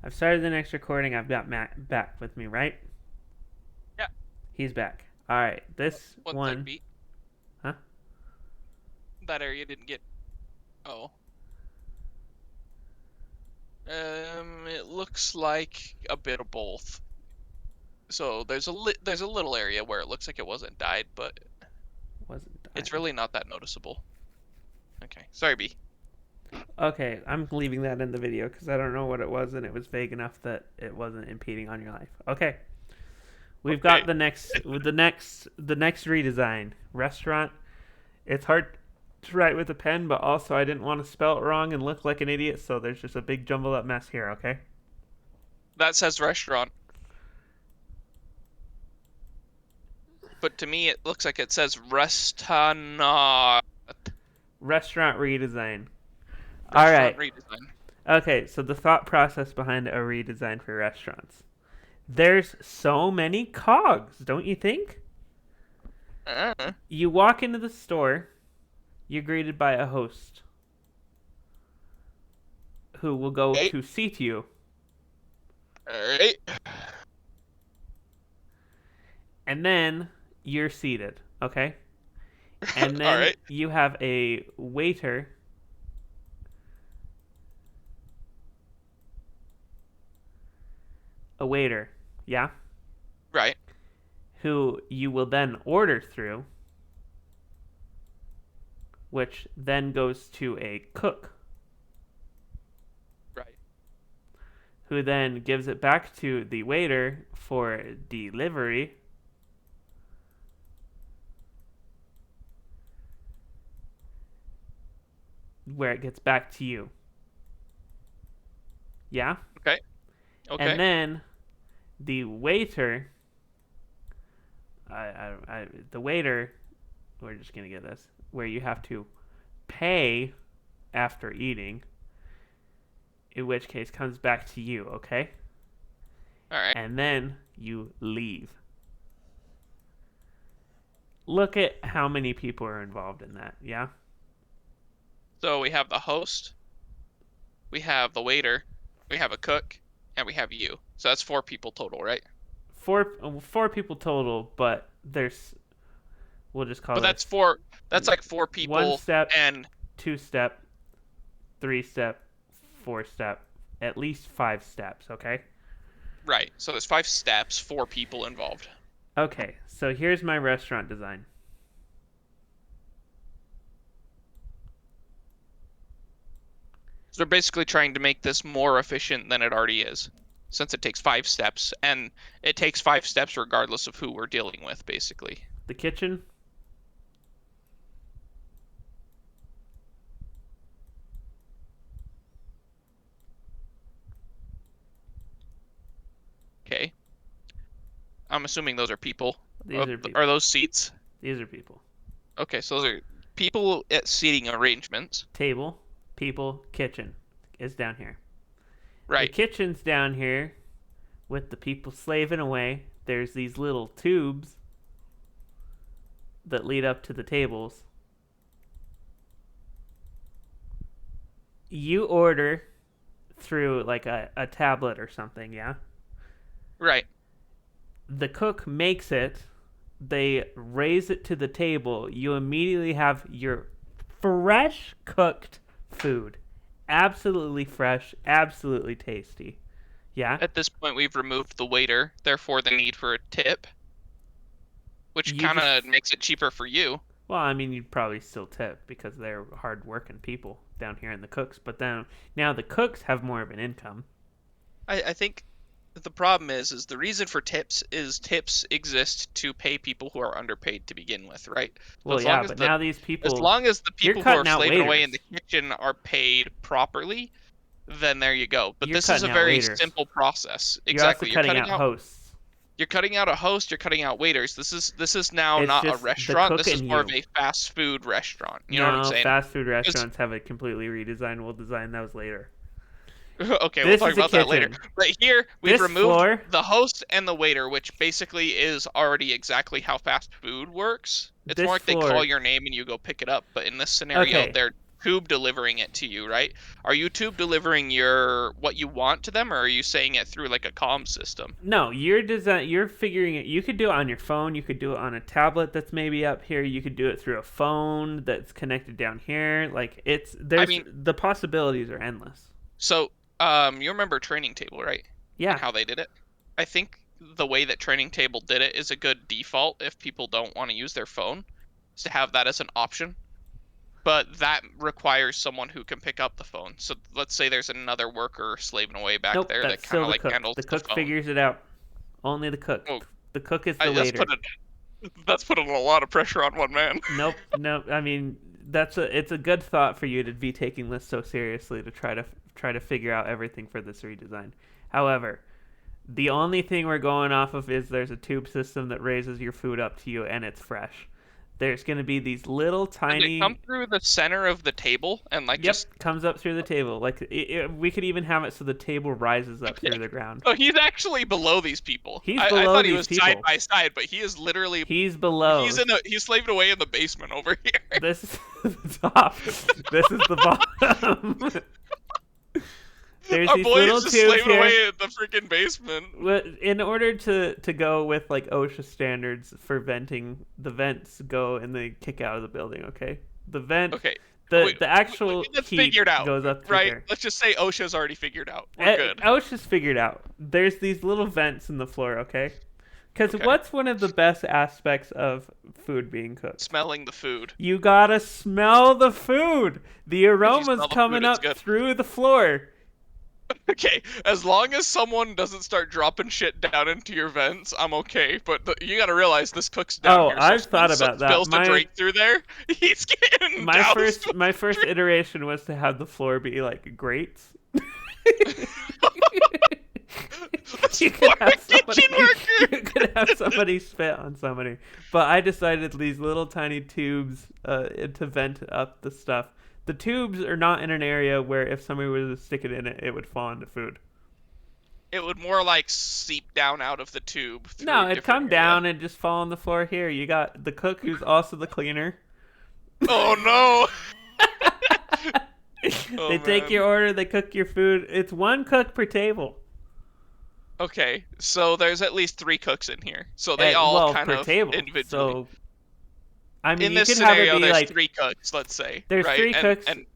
I've started the next recording. I've got Matt back with me, right? Yeah. He's back. All right. This One sec, one, beat. huh? That area didn't get. Oh. It looks like a bit of both. So there's a little area where it looks like it wasn't dyed, but Wasn't it's dying. really not that noticeable. Okay, sorry, B. Okay, I'm leaving that in the video because I don't know what it was, and it was vague enough that it wasn't impeding on your life. Okay, we've got Okay. the next redesign restaurant. It's hard to write with a pen, but also I didn't want to spell it wrong and look like an idiot, so there's just a big jumbled up mess here. Okay. That says restaurant, but to me it looks like it says restaurant. Restaurant redesign. All Restaurant right. redesign. Okay, so the thought process behind a redesign for restaurants. There's so many cogs, don't you think? Uh, You walk into the store, you're greeted by a host who will go okay. to seat you, All right. and then you're seated, okay? And All then right. you have a waiter yeah, Right. who you will then order through, which then goes to a cook, Right. who then gives it back to the waiter for delivery, where it gets back to you. Yeah? Okay. And Okay. then the waiter, the waiter, we're just going to get this, where you have to pay after eating, in which case comes back to you, okay? All right. And then you leave. Look at how many people are involved in that, yeah? So we have the host, we have the waiter, we have a cook, and we have you. So that's 4 people total, right? Four people total, but there's, we'll just call But that's this four. That's like four one people, step, and two step, three step, four step, at least five steps, okay? right. So there's 5 steps, 4 people involved. Okay, so here's my restaurant design. So they're basically trying to make this more efficient than it already is, since it takes 5 steps, and it takes 5 steps regardless of who we're dealing with, basically. The kitchen, Okay. I'm assuming those are people. these are Are people. those seats? These are people. Okay, so those are people at seating arrangements. Table, people, kitchen is down here. The Right. kitchen's down here with the people slaving away. There's these little tubes that lead up to the tables. You order through like a tablet or something, yeah? Right. The cook makes it, they raise it to the table. You immediately have your fresh cooked food. Absolutely fresh, absolutely tasty. Yeah? At this point, we've removed the waiter, therefore the need for a tip, which You kind just, of makes it cheaper for you. well, I mean, you'd probably still tip because they're hard-working people down here in the cooks. But then now the cooks have more of an income. I think the problem is the reason for tips is tips exist to pay people who are underpaid to begin with, right? So Well, yeah, but now these as people, long as the you're people who are cutting out slaving away in waiters. the kitchen are paid properly, then there you go. But You're this is a cutting out very waiters. simple process. You're also Exactly. cutting out hosts. You're cutting out a host, you're cutting out waiters. This is now It's not a just the restaurant. cook This is and more of you. a fast food restaurant. You know what I'm No, saying? fast food 'Cause- restaurants have it completely redesigned. We'll design those later. okay, we'll This talk is a about that later. kitchen. But here we've This removed floor, the host and the waiter, which basically is already exactly how fast food works. It's more this like they call floor. your name and you go pick it up. But in this scenario, Okay, they're tube delivering it to you, right? Are you tube delivering your what you want to them, or are you saying it through like a comm system? No, you're figuring it. You could do it on your phone. You could do it on a tablet that's maybe up here. You could do it through a phone that's connected down here. Like I there's mean, the possibilities are endless. so you remember Training Table, right? And Yeah. how they did it? I think the way that Training Table did it is a good default if people don't want to use their phone, is to have that as an option. But that requires someone who can pick up the phone. So let's say there's another worker slaving away back Nope, there that that's kind still of the like cook. handles The the cook phone. figures it out. Only the cook. Oh, The cook is the that's waiter. putting a lot of pressure on one man. Nope, nope. I mean, it's a good thought for you to be taking this so seriously to try to figure out everything for this redesign. However, the only thing we're going off of is there's a tube system that raises your food up to you and it's fresh. There's going to be these little Does it come tiny. through the center of the table and like just Yep, comes up through the table. Like we could even have it so the table rises up through the ground. Oh, he's actually below these people. He's I below thought he these was side people. by side, but he is literally He's below. he's slaving away in the basement over here. This is the top. This is the bottom. There's Our these boy little is just tubes slaving here. away in the freaking basement. In order to go with like OSHA standards for venting, the vents go and they kick out of the building. Okay, the vent, Okay. the actual That's heat figured out, goes up through right? there. Let's just say OSHA's already figured out. We're good. OSHA's figured out. There's these little vents in the floor. Okay, because Okay. what's one of the best aspects of food being cooked? Smelling the food. You gotta smell the food. The aroma's smell the coming food, it's up good. through the floor. Okay, as long as someone doesn't start dropping shit down into your vents, I'm okay. But you gotta realize this cook's down Oh, here. I've So thought when about that. spills the drink through there, he's getting My doused. my first iteration was to have the floor be like grates. you could have somebody, kitchen worker. you could have somebody spit on somebody, but I decided these little tiny tubes to vent up the stuff. The tubes are not in an area where if somebody were to stick it in it, it would fall into food. It would more like seep down out of the tube. Through No, a it'd come different area. down and just fall on the floor. Here, you got the cook who's also the cleaner. Oh no! They take your order, they cook your food. It's one cook per table. Okay, so there's at least 3 cooks in here, so they all well, kind per of table. individually. So, I mean, In you this could have it scenario, be there's like 3 cooks. Let's say there's right? 3 cooks. And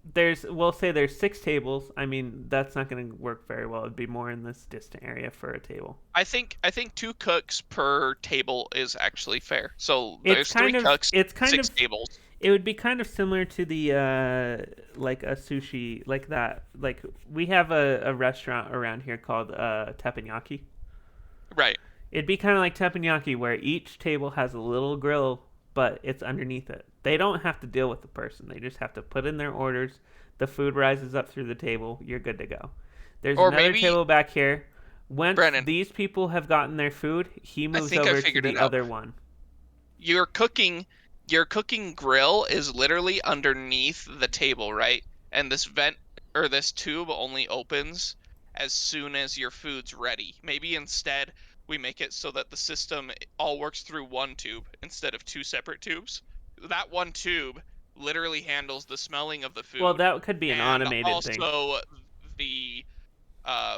We'll say there's 6 tables. I mean, that's not going to work very well. It'd be more in this distant area for a table. I think 2 cooks per table is actually fair. So It's there's kind 3 of cooks, it's kind 6 of tables. it would be kind of similar to the like a sushi like that. Like we have a restaurant around here called teppanyaki. Right. It'd be kind of like teppanyaki where each table has a little grill, but it's underneath it. They don't have to deal with the person. They just have to put in their orders. The food rises up through the table. You're good to go. There's Or another maybe table back here. Once Brennan, these people have gotten their food, he I moves think I over to figured it the out. other one. Your cooking grill is literally underneath the table, right? And this vent or this tube only opens as soon as your food's ready. Maybe instead we make it so that the system all works through one tube instead of 2 separate tubes. That one tube literally handles the smelling of the food. Well, that could be an and automated thing. also the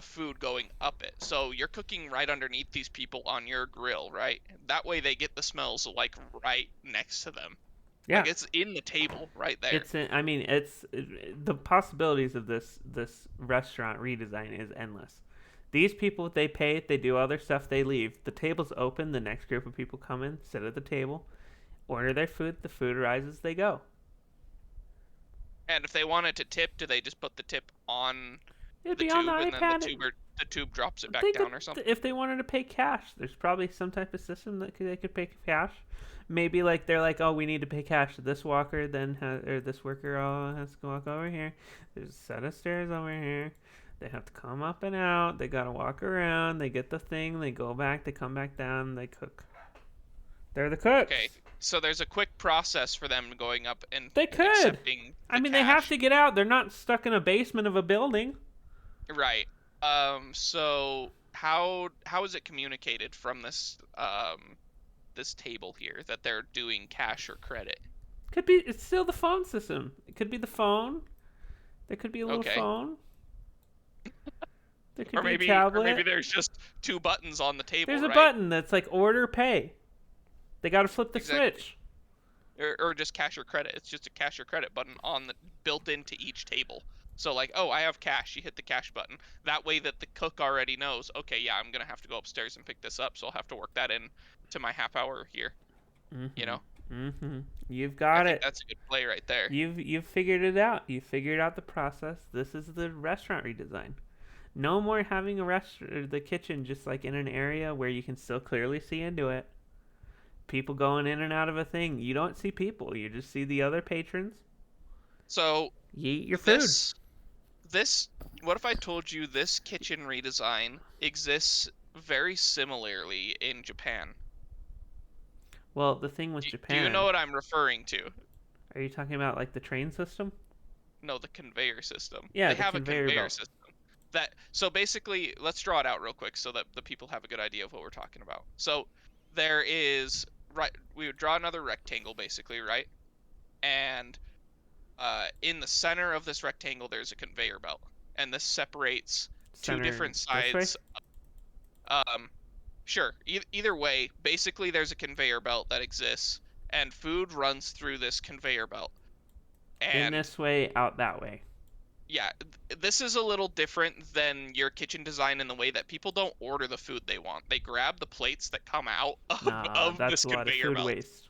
food going up it. So you're cooking right underneath these people on your grill, right? That way they get the smells like right next to them. Yeah, Like it's in the table right there. I mean, it's the possibilities of this restaurant redesign is endless. These people, they pay, they do all their stuff, they leave. The table's open. The next group of people come in, sit at the table, order their food. The food arrives, they go. And if they wanted to tip, do they just put the tip on It'd the be tube on the and then iPad. the tube drops it back They down could, or something? if they wanted to pay cash, there's probably some type of system that they could pay cash. Maybe like they're like, oh, we need to pay cash. This walker then or this worker has to walk over here. There's a set of stairs over here. They have to come up and out. They gotta walk around. They get the thing. They go back. They come back down. They cook. They're the cooks. Okay, so there's a quick process for them going up and They could. accepting the I mean, they have cash. to get out. They're not stuck in a basement of a building. Right. So how is it communicated from this this table here that they're doing cash or credit? Could be. It's still the phone system. It could be the phone. There could be a little Okay. phone. There could Or be a maybe tablet. there's just two buttons on the table, There's a right? button that's like order pay. They got to flip the Exactly. switch. Or just cash or credit. It's just a cash or credit button on the built into each table. So like, oh, I have cash. You hit the cash button. That way that the cook already knows. Okay, yeah, I'm gonna have to go upstairs and pick this up, so I'll have to work that in to my half hour here. You Mhm. know, Mhm. You've I got think it. that's a good play right there. You've figured it out. You figured out the process. This is the restaurant redesign. No more having the kitchen just like in an area where you can still clearly see into it. People going in and out of a thing. You don't see people. You just see the other patrons. So You eat your food. this this what if I told you this kitchen redesign exists very similarly in Japan? Well, the thing with Do you know Japan, what I'm referring to? are you talking about like the train system? No, the conveyor system. Yeah, They the have a conveyor conveyor belt. system. That so basically, let's draw it out real quick so that the people have a good idea of what we're talking about. So there is right we would draw another rectangle basically, right? And in the center of this rectangle there's a conveyor belt. And this separates two Center different this way? sides. Um sure, either way, basically there's a conveyor belt that exists and food runs through this conveyor belt. In And this way, out that way. yeah, this is a little different than your kitchen design in the way that people don't order the food they want. They grab the plates that come out Nah, of that's this a lot of conveyor food belt. waste.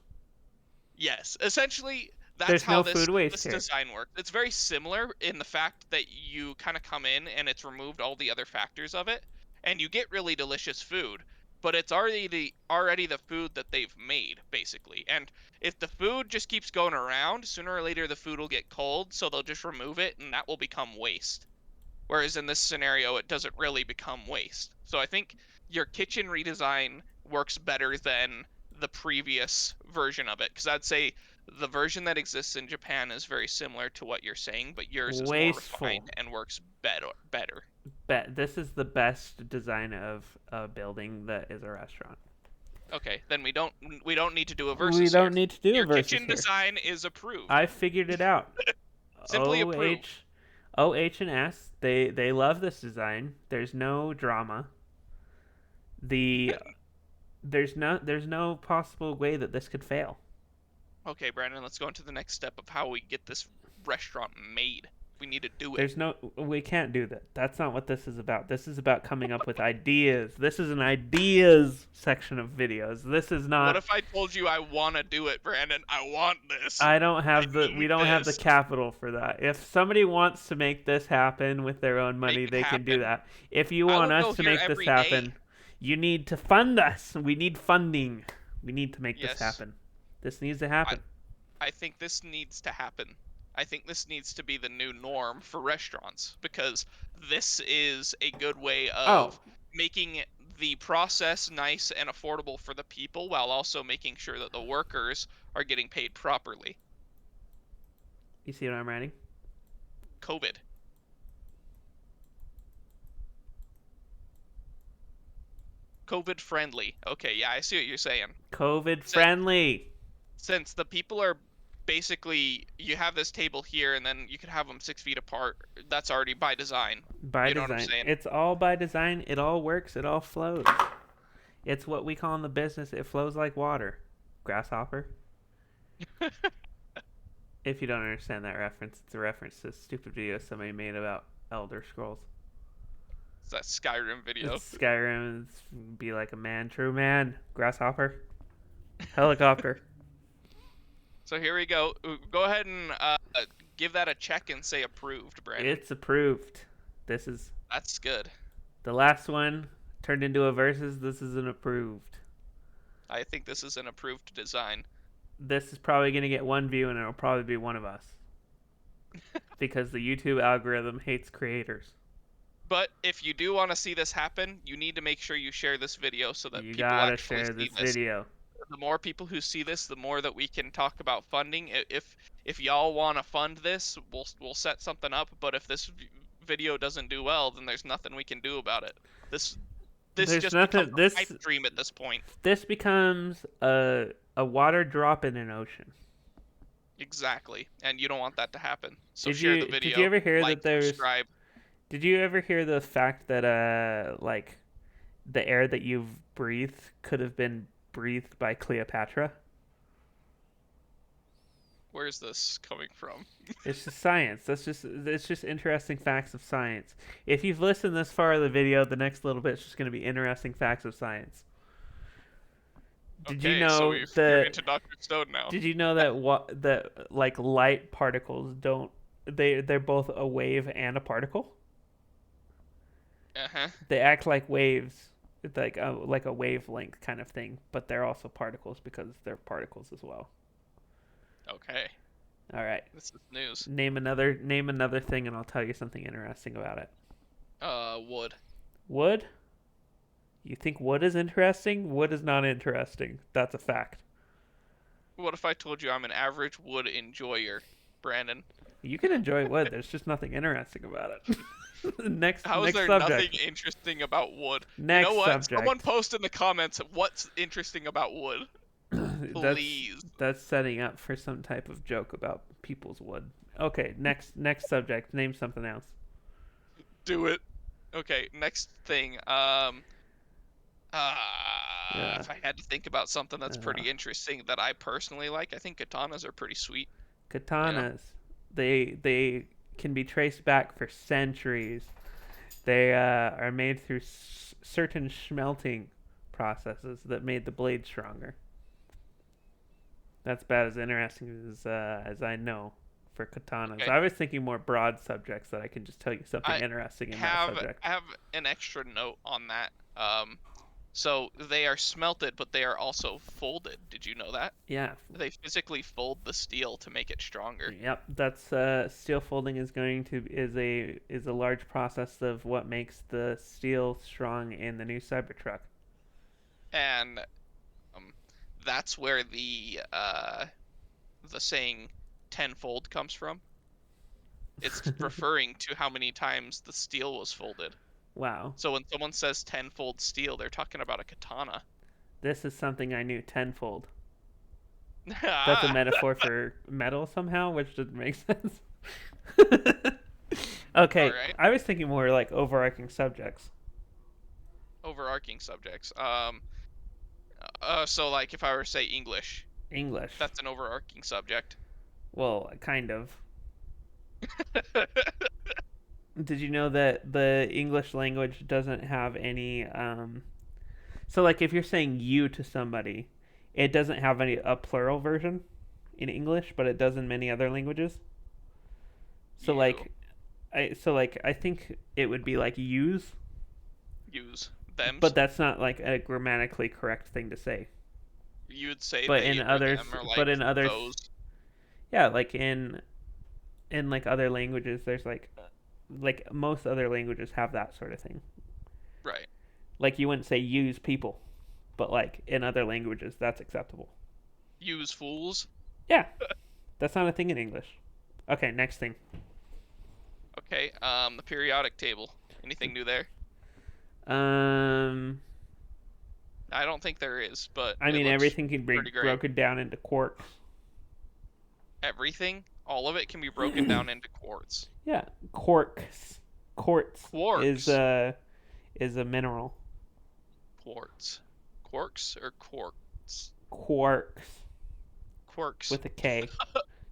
Yes, essentially that's There's how no this food waste this here. design works. It's very similar in the fact that you kind of come in and it's removed all the other factors of it and you get really delicious food, but it's already the food that they've made basically. And if the food just keeps going around, sooner or later the food will get cold, so they'll just remove it and that will become waste. Whereas in this scenario, it doesn't really become waste. So I think your kitchen redesign works better than the previous version of it. Because I'd say the version that exists in Japan is very similar to what you're saying, but yours is more Wasteful. refined and works better. This is the best design of a building that is a restaurant. Okay, then we don't need to do a We versus here. don't need to do a Your versus kitchen here. design is approved. I figured it out. Simply O approved. H, O H and S. They love this design. There's no drama. The there's no possible way that this could fail. Okay, Brandon, let's go into the next step of how we get this restaurant made. We need to do it. There's no we can't do that. That's not what this is about. This is about coming up with ideas. This is an ideas section of videos. This is What not if I told you I want to do it, Brandon? I want this. I don't I have the we need don't have the this. capital for that. If somebody wants to make this happen with their own Make money, it they can do happen. that. If you I want will us go to here make this every day. happen, you need to fund us. We need funding. We need to make this Yes. happen. This needs to I, happen. I think this needs to happen. I think this needs to be the new norm for restaurants because this is a good way Oh, of making the process nice and affordable for the people while also making sure that the workers are getting paid properly. you see what I'm writing? COVID. COVID friendly. Okay, yeah, I see what you're saying. COVID Since, friendly. since the people are basically, you have this table here and then you could have them 6 feet apart. That's already by design. By You know what I'm design. saying? It's all by design. It all works. It all flows. It's what we call in the business it flows like water. Grasshopper. If you don't understand that reference, it's a reference to a stupid video somebody made about Elder Scrolls. It's that Skyrim video. It's Skyrim. It's be like a man, true man. Grasshopper. Helicopter. So here we go. Go ahead and give that a check and say approved, Brandon. It's approved. This is That's good. the last one turned into a versus. This is an approved. I think this is an approved design. This is probably going to get one view and it'll probably be one of us. Because the YouTube algorithm hates creators. But if you do want to see this happen, you need to make sure you share this video so that You people gotta actually share see this this. video. The more people who see this, the more that we can talk about funding. If y'all want to fund this, we'll set something up. But if this video doesn't do well, then there's nothing we can do about it. This There's just becomes nothing. a pipe dream at this point. This becomes a water drop in an ocean. Exactly. And you don't want that to happen. So Did share the you did you video, ever hear like, that there's subscribe. did you ever hear the fact that like the air that you've breathed could have been breathed by Cleopatra? Where's this coming from? It's just science. It's just interesting facts of science. If you've listened this far in the video, the next little bit is just going to be interesting facts of science. Did you Okay, so know you're that into Dr. Stone now. Did you know that what that like light particles don't they're both a wave and a particle? Uh-huh. They act like waves. It's like a wavelength kind of thing, but they're also particles because they're particles as well. Okay. All right. This is news. Name another thing and I'll tell you something interesting about it. Wood. Wood? You think wood is interesting? Wood is not interesting. That's a fact. What if I told you I'm an average wood enjoyer, Brandon? You can enjoy wood. There's just nothing interesting about it. How is Next there nothing subject. interesting about wood? You know Next what? Someone subject. post in the comments what's interesting about wood. that's Please. that's setting up for some type of joke about people's wood. Okay, next subject. Name something else. Do it. Okay, next thing. Yeah. If I had to think about something that's Uh, pretty interesting that I personally like, I think katanas are pretty sweet. You know? Katanas. They can be traced back for centuries. They are made through certain smelting processes that made the blade stronger. That's about as interesting as I know for katanas. Okay. I was thinking more broad subjects that I can just tell you something I interesting in that have subject. I have an extra note on that. So they are smelted, but they are also folded. Did you know that? Yeah. They physically fold the steel to make it stronger. Yep. That's steel folding is a large process of what makes the steel strong in the new Cybertruck. And um, that's where the saying tenfold comes from. It's referring to how many times the steel was folded. Wow. So when someone says tenfold steel, they're talking about a katana. This is something I knew tenfold. That's a metaphor for metal somehow, which doesn't make sense. All Okay, right. I was thinking more like overarching subjects. Overarching subjects. So like if I were to say English, English. that's an overarching subject. Well, kind of. Did you know that the English language doesn't have any so like if you're saying you to somebody, it doesn't have any a plural version in English, but it does in many other languages. So You I think it would be like use, use but thems. that's not like a grammatically correct thing to say. You would say But they in or others, them or but like in others, those. yeah, like in like other languages, there's like most other languages have that sort of thing. Right. Like you wouldn't say use people, but like in other languages, that's acceptable. Use fools. Yeah, that's not a thing in English. Okay, next thing. Okay. The periodic table. Anything new there? Um, I don't think there is, but I it mean looks everything can be pretty great. broken down into quarks. Everything, all of it can be broken down into quartz. Yeah, quarks. Quartz Quarks. is a mineral. Quartz. Quarks or quartz? Quarks Quirks. with a K,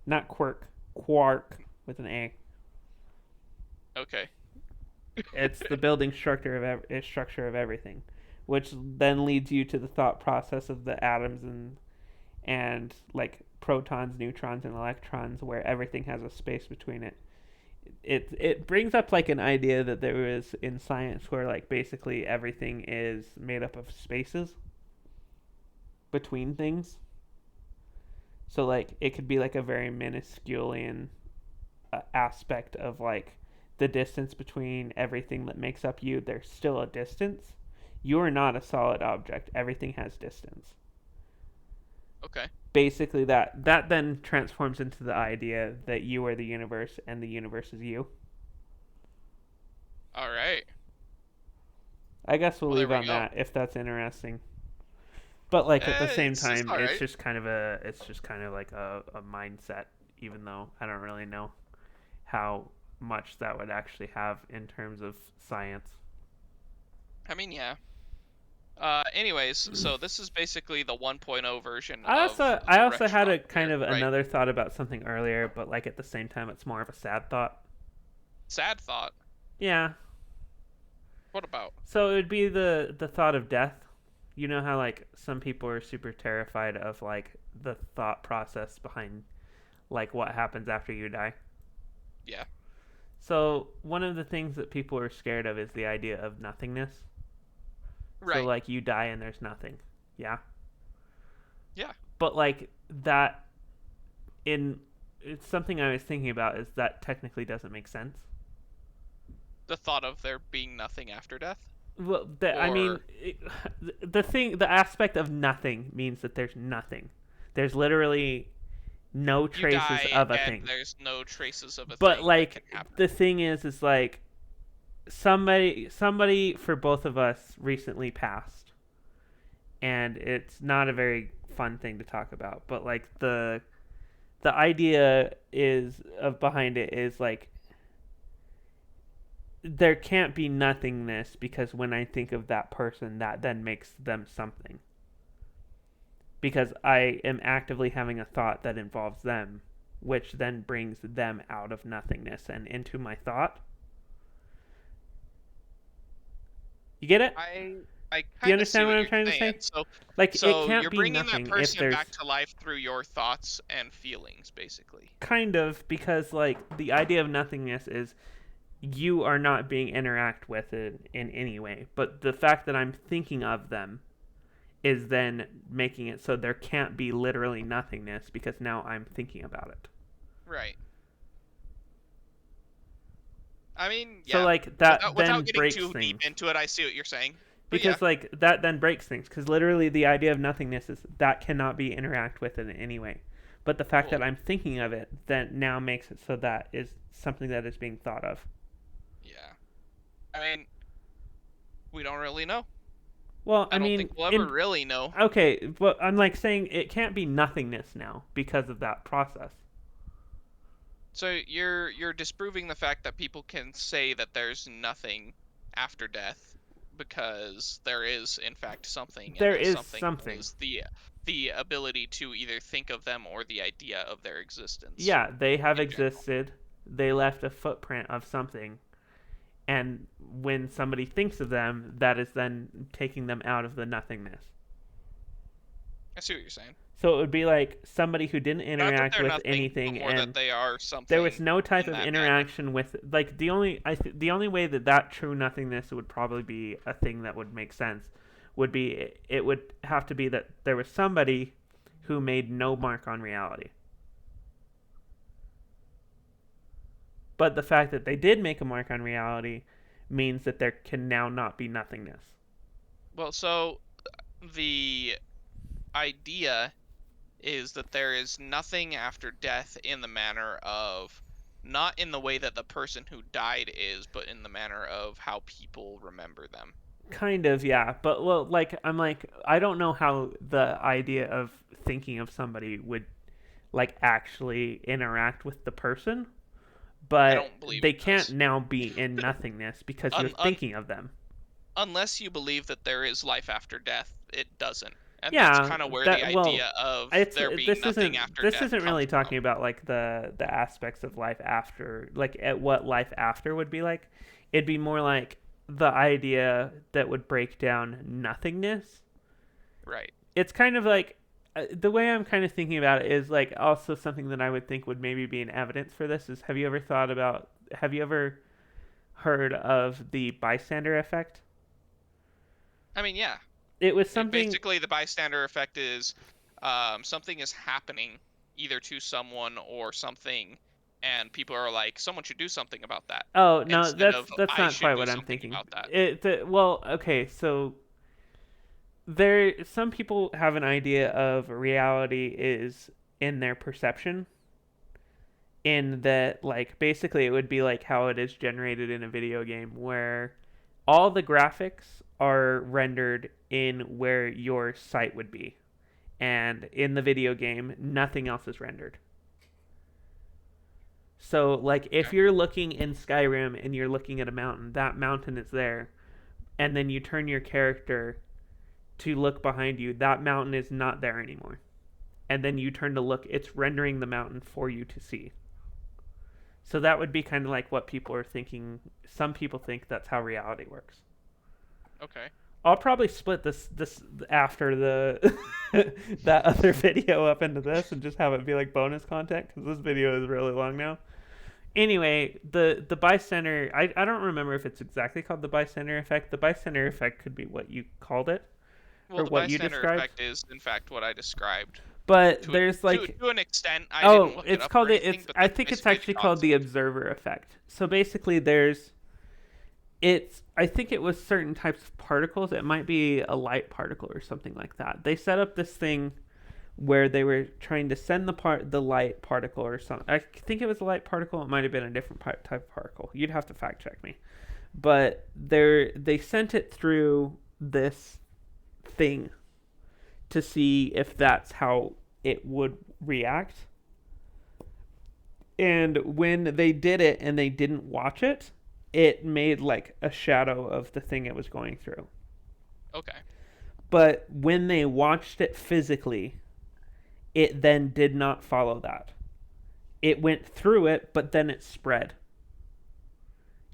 not quirk. Quark with an A. Okay. It's the building structure of everything, which then leads you to the thought process of the atoms and like protons, neutrons, and electrons, where everything has a space between it. It brings up like an idea that there is in science where like basically everything is made up of spaces between things. So like it could be like a very minuscule aspect of like the distance between everything that makes up you. There's still a distance. You are not a solid object. Everything has distance. Okay. Basically, that then transforms into the idea that you are the universe and the universe is you. All right. I guess we'll Well, there leave we on go. that if that's interesting. But like at the same It's time, all it's right. just kind of like a mindset even though I don't really know how much that would actually have in terms of science. I mean, yeah. Anyways, so this is basically the 1.0 version I of also I the also had a restaurant kind here, of right? another thought about something earlier, but like at the same time, it's more of a sad thought. Sad thought. Yeah. What about? So it would be the thought of death. You know how like some people are super terrified of like the thought process behind like what happens after you die. Yeah. So one of the things that people are scared of is the idea of nothingness. So Right. like you die and there's nothing. Yeah. Yeah. But like that in it's something I was thinking about is that technically doesn't make sense. The thought of there being nothing after death? Well, I mean, Or the aspect of nothing means that there's nothing. There's literally no you traces die of a and thing. there's no traces of a But thing that can like happen. the thing is like somebody for both of us recently passed, and it's not a very fun thing to talk about. But like the idea is of behind it is like there can't be nothingness because when I think of that person, that then makes them something. Because I am actively having a thought that involves them, which then brings them out of nothingness and into my thought. You get it? I Do you kind of see understand what what I'm you're trying to saying. say? So Like, it so can't you're be bringing that nothing if person there's back to life through your thoughts and feelings, basically. kind of, because, like, the idea of nothingness is you are not being interact with it in any way. But the fact that I'm thinking of them is then making it so there can't be literally nothingness because now I'm thinking about it. Right. I mean, So yeah. like that Without then getting breaks too deep things into it, I see what you're saying. But yeah, because like that then breaks things because literally the idea of nothingness is that cannot be interact with in any way. But the fact that well, I'm thinking of it then now makes it so that is something that is being thought of. yeah. I mean, we don't really know. Well, I I don't mean, think we'll ever in really know. okay, but I'm like saying it can't be nothingness now because of that process. So you're disproving the fact that people can say that there's nothing after death because there is in fact something, and There that is something something. is the ability to either think of them or the idea of their existence Yeah, they have in general. existed. They left a footprint of something, and when somebody thinks of them, that is then taking them out of the nothingness. I see what you're saying. So it would be like somebody who didn't Not that interact they're with nothing, but anything, more that and they are there was something no type in of that manner. interaction with like the only way that that true nothingness would probably be a thing that would make sense would be it would have to be that there was somebody who made no mark on reality. But the fact that they did make a mark on reality means that there can now not be nothingness. Well, so the idea is that there is nothing after death in the manner of not in the way that the person who died is, but in the manner of how people remember them. Kind of, yeah. But well, like I'm like I don't know how the idea of thinking of somebody would like actually interact with the person, I but don't believe they it can't does. now be in nothingness because you're Un- un- thinking of them. Unless you believe that there is life after death, it doesn't. And that's Yeah, kind of where the that well, idea of it's there being nothing after this death isn't comes really talking from. about like the aspects of life after, like at what life after would be like. It'd be more like the idea that would break down nothingness. Right. It's kind of like the way I'm kind of thinking about it is like also something that I would think would maybe be an evidence for this is have you ever heard of the bystander effect? I mean, yeah. It was It something. basically, the bystander effect is something is happening either to someone or something, and people are like, someone should do something about that, Oh no, instead of that's I not should quite do what I'm something thinking. about that. Well, okay, so there some people have an idea of reality is in their perception, in that like basically it would be like how it is generated in a video game where all the graphics are rendered in where your sight would be, and in the video game nothing else is rendered. So, like, if Okay. you're looking in Skyrim and you're looking at a mountain, that mountain is there. And then you turn your character to look behind you, that mountain is not there anymore. And then you turn to look, it's rendering the mountain for you to see. So that would be kind of like what people are thinking. Some people think that's how reality works. Okay. I'll probably split this after the that other video up into this and just have it be like bonus content because this video is really long now. Anyway, the bystander, I don't remember if it's exactly called the bystander effect. The bystander effect could be what you called it Well, or the what you bystander described. effect is, in fact, what I described But to a, there's like to an extent. I didn't oh, look it it's up or called it. anything, It's but I that's think it's basically the actually called the concept. observer effect. So basically, there's it's I think it was certain types of particles. It might be a light particle or something like that. They set up this thing where they were trying to send the light particle or something. I think it was a light particle. It might have been a different type of particle. You'd have to fact check me. But they sent it through this thing to see if that's how it would react. And when they did it and they didn't watch it, it made like a shadow of the thing it was going through. Okay. But when they watched it physically, it then did not follow that. It went through it, but then it spread.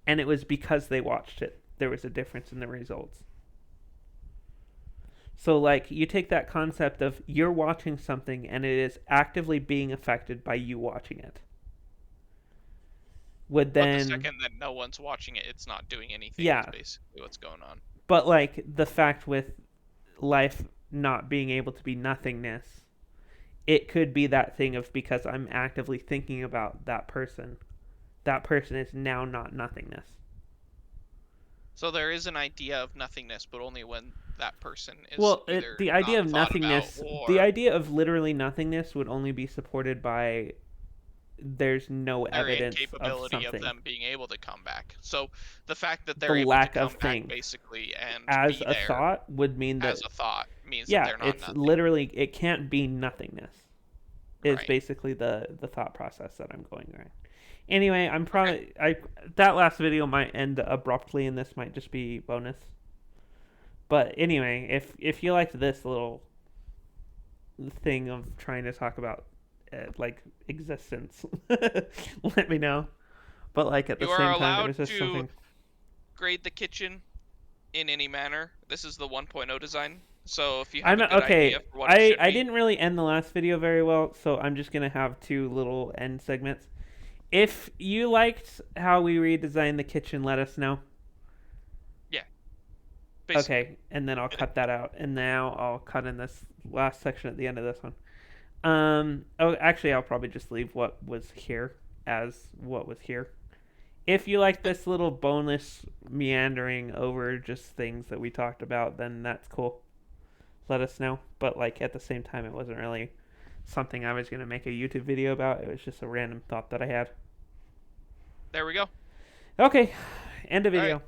And it was because they watched it. There was a difference in the results. So, like, you take that concept of you're watching something and it is actively being affected by you watching it. Would But the then, second that no one's watching it, it's not doing anything. Is yeah. basically what's going on. But, like, the fact with life not being able to be nothingness, it could be that thing of because I'm actively thinking about that person is now not nothingness. So there is an idea of nothingness, but only when that person is Well, either the idea not of thought about nothingness, the or idea of literally nothingness would only be supported by there's no their evidence of incapability of something. them being able to come back. So the fact that The they're able to lack of come back thing basically and as be a there thought would mean as that, a thought means that yeah, they're not it's nothing. literally, it can't be nothingness. Is Right. basically the thought process that I'm going right. Anyway, I'm Okay. probably I that last video might end abruptly, and this might just be bonus. But anyway, if you liked this little thing of trying to talk about like existence, let me know. But like at the You are same time, it allowed was just to something. grade the kitchen in any manner. This is the 1.0 design. So if you have I'm a good idea okay. for what it should I be, didn't really end the last video very well, so I'm just gonna have two little end segments. If you liked how we redesigned the kitchen, let us know. yeah, basically. Okay, and then I'll cut that out. And now I'll cut in this last section at the end of this one. Oh, actually, I'll probably just leave what was here as what was here. If you like this little bonus meandering over just things that we talked about, then that's cool. Let us know. But like at the same time, it wasn't really something I was gonna make a YouTube video about. It was just a random thought that I had. There we go. Okay, end of All right. video.